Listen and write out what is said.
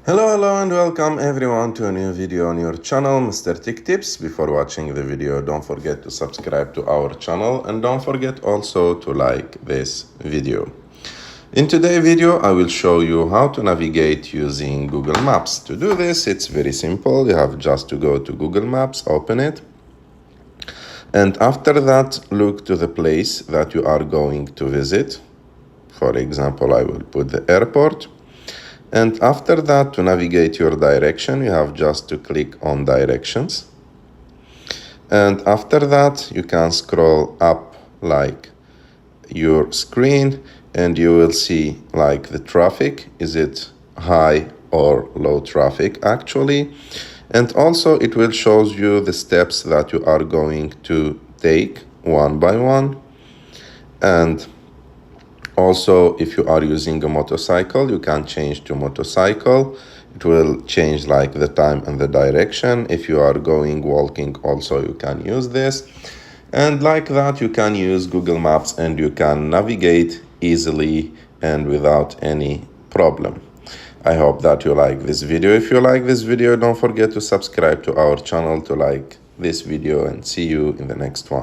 Hello and welcome everyone to a new video on your channel, Mr. Tech Tips. Before watching the video, don't forget to subscribe to our channel and don't forget also to like this video. In today's video, I will show you how to navigate using Google Maps. To do this, it's very simple. You have just to go to Google Maps, open it, and after that, look to the place that you are going to visit. For example, I will put the airport. And after that, to navigate your direction, you have just to click on directions. And after that, you can scroll up like your screen and you will see like the traffic. Is it high or low traffic actually? And also it will show you the steps that you are going to take one by one. And also, if you are using a motorcycle, you can change to motorcycle. It will change like the time and the direction. If you are going walking, also you can use this. And like that, you can use Google Maps and you can navigate easily and without any problem. I hope that you like this video. If you like this video, don't forget to subscribe to our channel to like this video and see you in the next one.